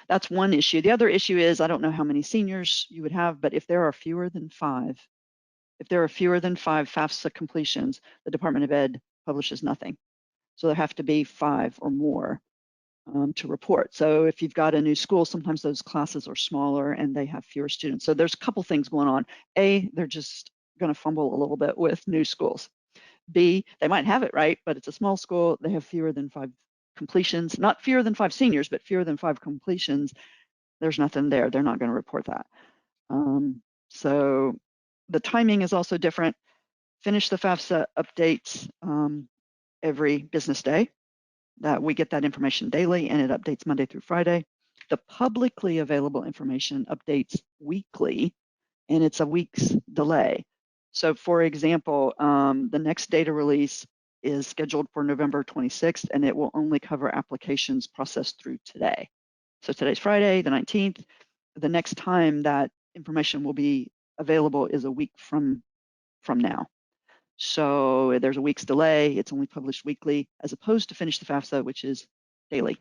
That's one issue. The other issue is, I don't know how many seniors you would have, but if there are fewer than 5, FAFSA completions, the Department of Ed publishes nothing. So there have to be 5 or more to report. So if you've got a new school, sometimes those classes are smaller and they have fewer students. So there's a couple things going on. A, they're just going to fumble a little bit with new schools. B, they might have it right, but it's a small school. They have fewer than 5 completions, not fewer than 5 seniors, but fewer than 5 completions. There's nothing there. They're not going to report that. So the timing is also different. Finish the FAFSA updates every business day. That we get that information daily, and it updates Monday through Friday. The publicly available information updates weekly, and it's a week's delay. So for example, the next data release is scheduled for November 26th, and it will only cover applications processed through today. So today's Friday, the 19th. The next time that information will be available is a week from now. So there's a week's delay. It's only published weekly, as opposed to Finish the FAFSA, which is daily.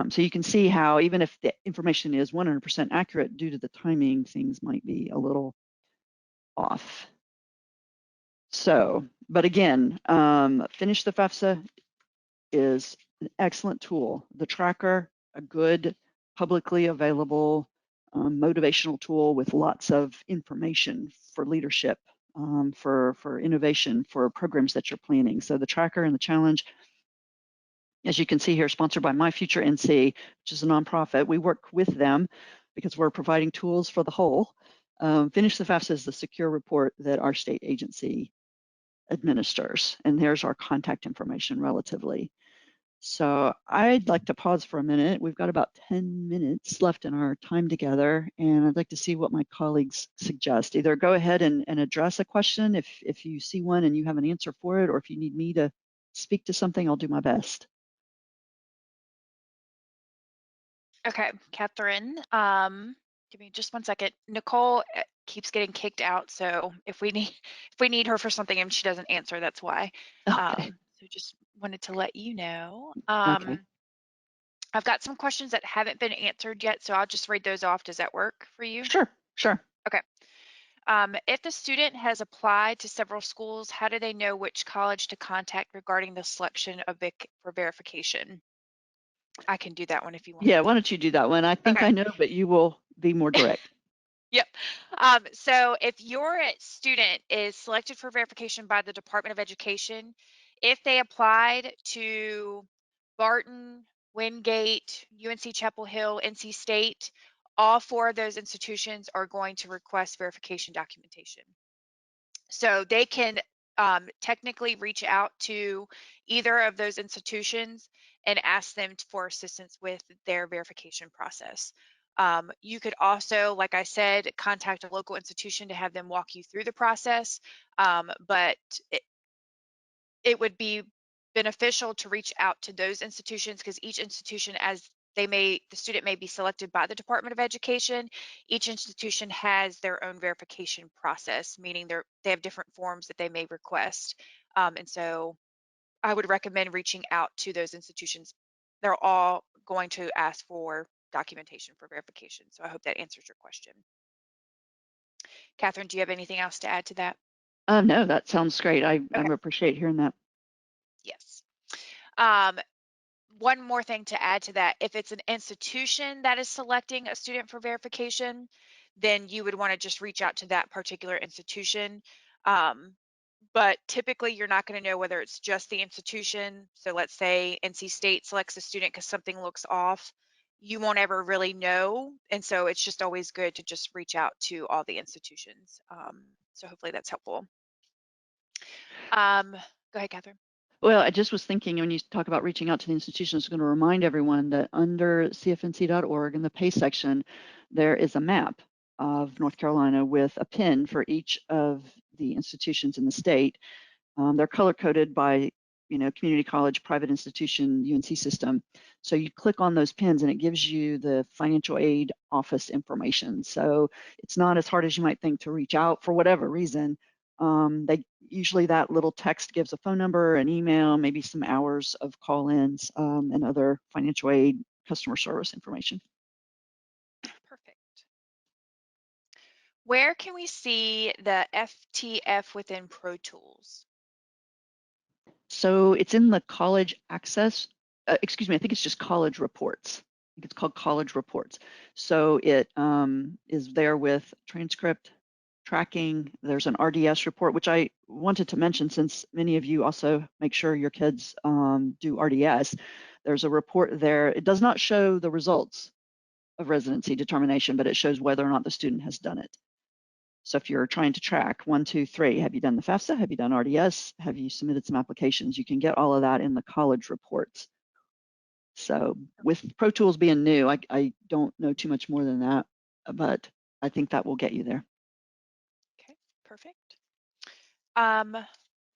So you can see how even if the information is 100% accurate, due to the timing, things might be a little off. So, but again, Finish the FAFSA is an excellent tool. The tracker, a good publicly available motivational tool with lots of information for leadership, for innovation, for programs that you're planning. So the tracker and the challenge, as you can see here, sponsored by My Future NC, which is a nonprofit. We work with them because we're providing tools for the whole. Finish the FAFSA is the secure report that our state agency administers, and there's our contact information relatively. So I'd like to pause for a minute. We've got about 10 minutes left in our time together, and I'd like to see what my colleagues suggest. Either go ahead and address a question if you see one and you have an answer for it, or if you need me to speak to something, I'll do my best. Okay, Catherine, give me just one second. Nicole keeps getting kicked out, so if we need her for something and she doesn't answer, that's why. Okay. So just wanted to let you know. Okay. I've got some questions that haven't been answered yet, so I'll just read those off. Does that work for you? Sure. Okay. If the student has applied to several schools, how do they know which college to contact regarding the selection of for verification? I can do that one if you want. Yeah, why don't you do that one? I think I know, but you will be more direct. Yep. So if your student is selected for verification by the Department of Education, if they applied to Barton, Wingate, UNC Chapel Hill, NC State, all 4 of those institutions are going to request verification documentation. So they can technically reach out to either of those institutions and ask them for assistance with their verification process. You could also, like I said, contact a local institution to have them walk you through the process, but it would be beneficial to reach out to those institutions because each institution, as the student may be selected by the Department of Education, each institution has their own verification process, meaning they have different forms that they may request. And so I would recommend reaching out to those institutions. They're all going to ask for documentation for verification. So I hope that answers your question. Catherine, do you have anything else to add to that? No, that sounds great. I appreciate hearing that. Yes. One more thing to add to that, if it's an institution that is selecting a student for verification, then you would want to just reach out to that particular institution. But typically you're not going to know whether it's just the institution. So let's say NC State selects a student because something looks off. You won't ever really know. And so it's just always good to just reach out to all the institutions. So hopefully that's helpful. Go ahead, Catherine. Well, I just was thinking when you talk about reaching out to the institution, I was going to remind everyone that under CFNC.org in the pay section, there is a map of North Carolina with a pin for each of the institutions in the state. They're color coded by, community college, private institution, UNC system. So you click on those pins and it gives you the financial aid office information. So it's not as hard as you might think to reach out for whatever reason. Usually that little text gives a phone number, an email, maybe some hours of call-ins and other financial aid customer service information. Perfect. Where can we see the FTF within Pro Tools? So it's in the college access, excuse me, I think it's just college reports. I think it's called college reports. So it is there with transcript tracking. There's an RDS report, which I wanted to mention since many of you also make sure your kids do RDS. There's a report there. It does not show the results of residency determination, but it shows whether or not the student has done it. So if you're trying to track 1, 2, 3, have you done the FAFSA? Have you done RDS? Have you submitted some applications? You can get all of that in the college reports. So with Pro Tools being new, I don't know too much more than that, but I think that will get you there. Okay, perfect.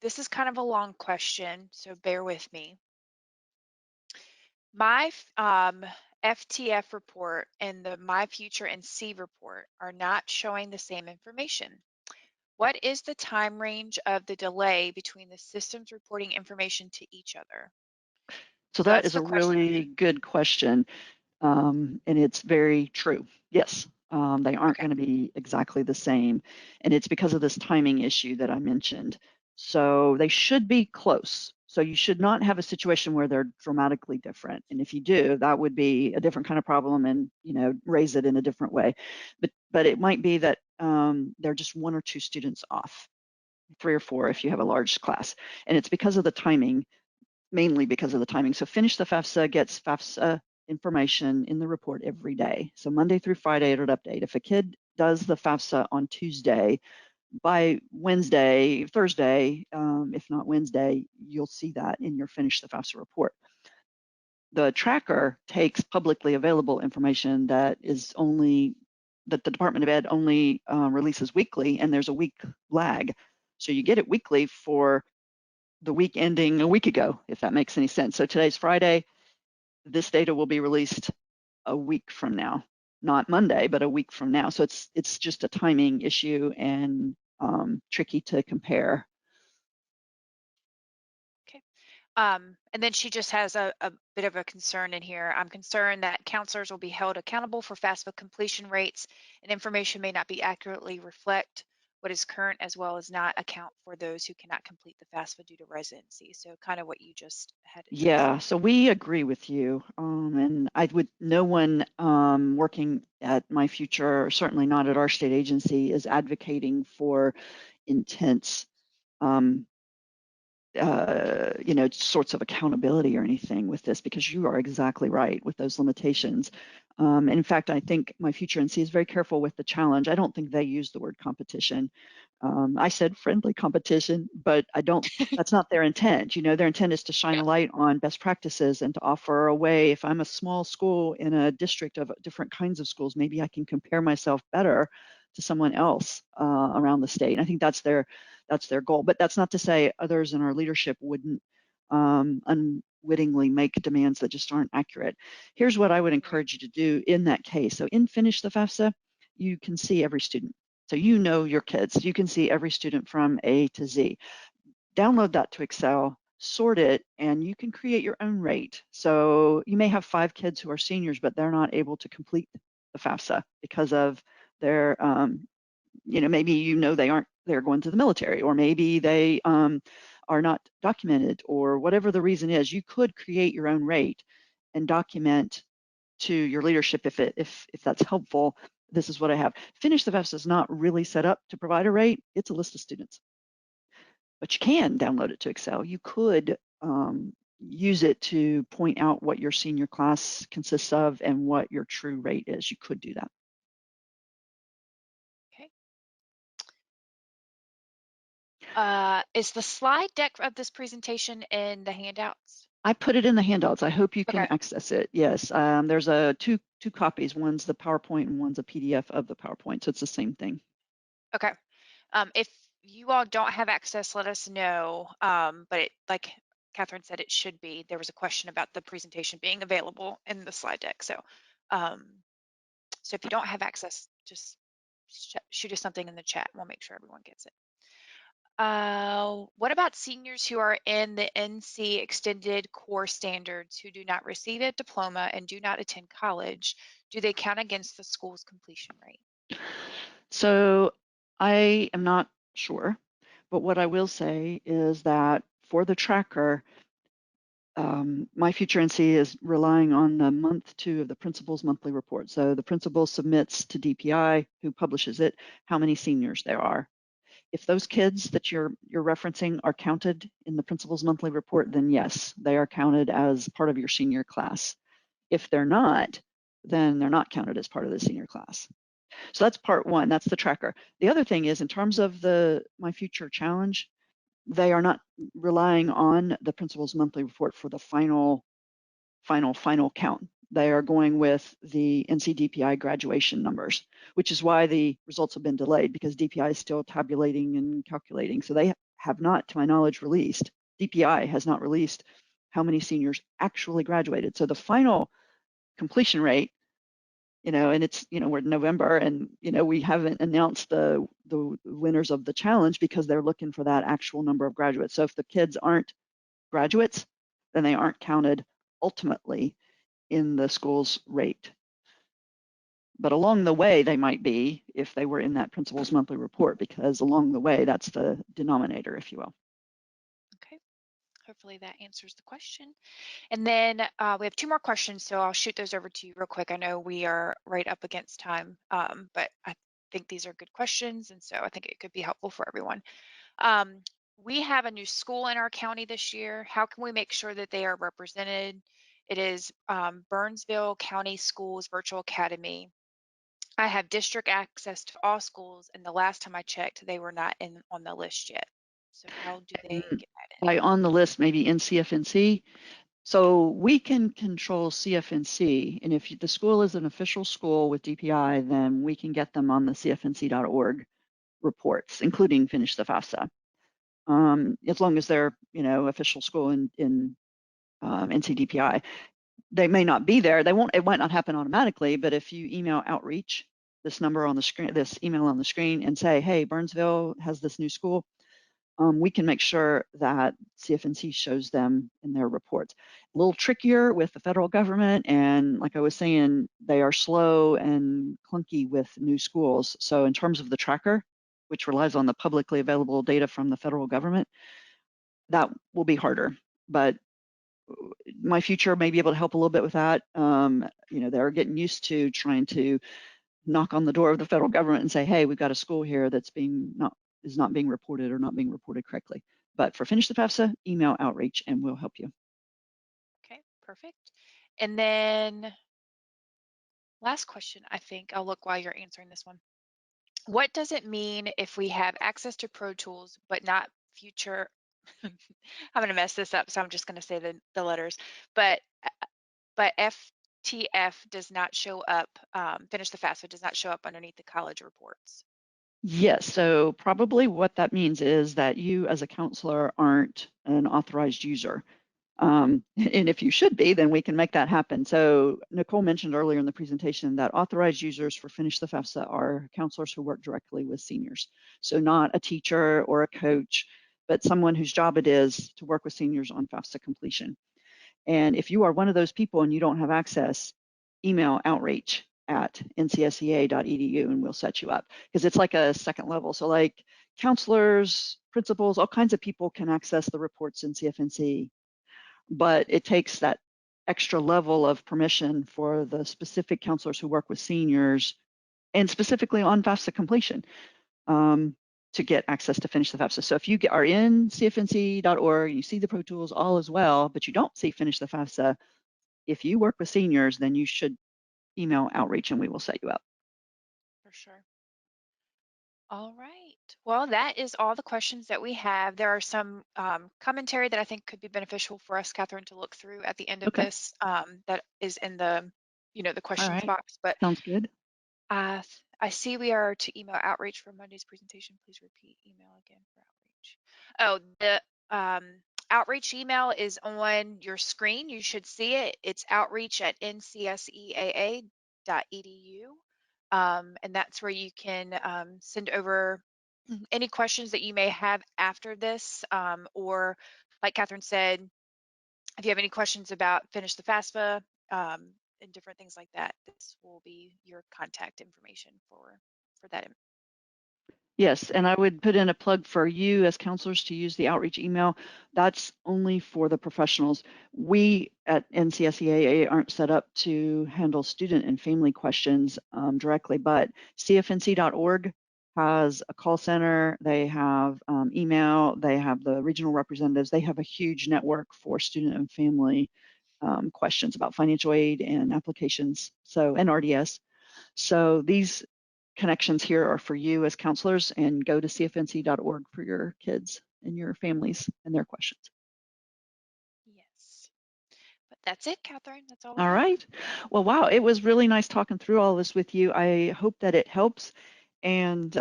This is kind of a long question, so bear with me. My FTF report and the My Future and C report are not showing the same information. What is the time range of the delay between the systems reporting information to each other? So So that that's is a the question. really good question. And it's very true. Yes, they aren't Okay. going to be exactly the same. And it's because of this timing issue that I mentioned. So they should be close. So you should not have a situation where they're dramatically different. And if you do, that would be a different kind of problem and, you know, raise it in a different way. But it might be that they're just 1 or 2 students off, 3 or 4 if you have a large class. And it's because of the timing, mainly because of the timing. So Finish the FAFSA gets FAFSA information in the report every day. So Monday through Friday, it'll update. If a kid does the FAFSA on Tuesday, by Wednesday, Thursday, if not Wednesday, you'll see that in your Finish the FAFSA report. The tracker takes publicly available information that is only, that the Department of Ed only releases weekly, and there's a week lag. So you get it weekly for the week ending a week ago, if that makes any sense. So today's Friday. This data will be released a week from now, not Monday, but a week from now. So it's just a timing issue and tricky to compare. Okay. And then she just has a bit of a concern in here. I'm concerned that counselors will be held accountable for FAFSA completion rates, and information may not be accurately reflect what is current, as well as not account for those who cannot complete the FAFSA due to residency. So kind of what you just had addressed. Yeah, so we agree with you. And I would, no one working at My Future, or certainly not at our state agency, is advocating for intense you know, sorts of accountability or anything with this, because you are exactly right with those limitations. And in fact, I think My Future NC is very careful with the challenge. I don't think they use the word competition. I said friendly competition, but I don't, that's not their intent. You know, their intent is to shine a light on best practices and to offer a way. If I'm a small school in a district of different kinds of schools, maybe I can compare myself better to someone else around the state. And I think that's their goal. But that's not to say others in our leadership wouldn't unwittingly make demands that just aren't accurate. Here's what I would encourage you to do in that case. So in Finish the FAFSA, you can see every student. So you know your kids. You can see every student from A to Z. Download that to Excel, sort it, and you can create your own rate. So you may have 5 kids who are seniors, but they're not able to complete the FAFSA because of their you know, maybe you know they're going to the military, or maybe they are not documented, or whatever the reason is. You could create your own rate and document to your leadership if that's helpful. This is what I have. Finish the FAFSA is not really set up to provide a rate. It's a list of students, but you can download it to Excel. You could use it to point out what your senior class consists of and what your true rate is. You could do that. Okay. Is the slide deck of this presentation in the handouts? I put it in the handouts. I hope you can Okay. access it. Yes, there's two copies. One's the PowerPoint and one's a PDF of the PowerPoint. So it's the same thing. Okay. If you all don't have access, let us know. But it, like Catherine said, it should be. There was a question about the presentation being available in the slide deck. So, so if you don't have access, just shoot us something in the chat. We'll make sure everyone gets it. What about seniors who are in the NC extended core standards who do not receive a diploma and do not attend college? Do they count against the school's completion rate? So I am not sure, but what I will say is that for the tracker, My Future NC is relying on the month 2 of the principal's monthly report. So the principal submits to DPI, who publishes it, how many seniors there are. If those kids that you're referencing are counted in the principal's monthly report, then yes, they are counted as part of your senior class. If they're not, then they're not counted as part of the senior class. So that's part one, that's the tracker. The other thing is, in terms of the My Future Challenge, they are not relying on the principal's monthly report for the final count. They are going with the NC-DPI graduation numbers, which is why the results have been delayed, because DPI is still tabulating and calculating. So they have not, to my knowledge, released, DPI has not released how many seniors actually graduated. So the final completion rate, and it's, we're in November, and, we haven't announced the winners of the challenge because they're looking for that actual number of graduates. So if the kids aren't graduates, then they aren't counted ultimately in the school's rate. But along the way, they might be if they were in that principal's monthly report, because along the way, that's the denominator, if you will. Okay, hopefully that answers the question. And then we have 2 more questions, so I'll shoot those over to you real quick. I know we are right up against time, but I think these are good questions, and so I think it could be helpful for everyone. We have a new school in our county this year. How can we make sure that they are represented? It is Burnsville County Schools Virtual Academy. I have district access to all schools, and the last time I checked, they were not on the list yet. So how do they get that in? By on the list, maybe in CFNC. So we can control CFNC, and if the school is an official school with DPI, then we can get them on the CFNC.org reports, including Finish the FAFSA. As long as they're, official school in NCDPI. They may not be there. It might not happen automatically, but if you email outreach, this number on the screen, this email on the screen, and say, hey, Burnsville has this new school, we can make sure that CFNC shows them in their reports. A little trickier with the federal government, and like I was saying, they are slow and clunky with new schools. So in terms of the tracker, which relies on the publicly available data from the federal government, that will be harder. But My Future may be able to help a little bit with that. They're getting used to trying to knock on the door of the federal government and say, hey, we've got a school here that's is not being reported or not being reported correctly. But for Finish the FAFSA, email outreach and we'll help you. Okay, perfect. And then last question, I think. I'll look while you're answering this one. What does it mean if we have access to Pro Tools but not future? I'm going to mess this up, so I'm just going to say the letters. But FTF does not show up. Finish the FAFSA does not show up underneath the college reports. Yes, so probably what that means is that you as a counselor aren't an authorized user. And if you should be, then we can make that happen. So Nicole mentioned earlier in the presentation that authorized users for Finish the FAFSA are counselors who work directly with seniors. So not a teacher or a coach, but someone whose job it is to work with seniors on FAFSA completion. And if you are one of those people and you don't have access, email outreach at ncsea.edu and we'll set you up, because it's like a second level. So like counselors, principals, all kinds of people can access the reports in CFNC, but it takes that extra level of permission for the specific counselors who work with seniors and specifically on FAFSA completion to get access to Finish the FAFSA. So if you are in CFNC.org, you see the Pro Tools all as well, but you don't see Finish the FAFSA, if you work with seniors, then you should email outreach and we will set you up. For sure. All right. Well, that is all the questions that we have. There are some commentary that I think could be beneficial for us, Catherine, to look through at the end of Okay. this that is in the, the All questions right. box. But Sounds good. I see we are to email outreach for Monday's presentation. Please repeat email again for outreach. Oh, the outreach email is on your screen. You should see it. It's outreach@ncsea.edu. And that's where you can send over any questions that you may have after this, or like Catherine said, if you have any questions about Finish the FAFSA, and different things like that, this will be your contact information for that. Yes, and I would put in a plug for you as counselors to use the outreach email. That's only for the professionals. We at NCSEAA aren't set up to handle student and family questions directly, but CFNC.org has a call center, they have email, they have the regional representatives, they have a huge network for student and family questions about financial aid and applications, so, and RDS. So these connections here are for you as counselors, and go to cfnc.org for your kids and your families and their questions. Yes. But that's it, Catherine. That's all we All have. right. Well, wow, it was really nice talking through all this with you. I hope that it helps, and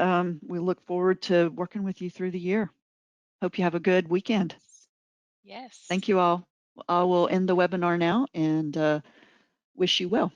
we look forward to working with you through the year. Hope you have a good weekend. Yes. Thank you all. I will end the webinar now and wish you well.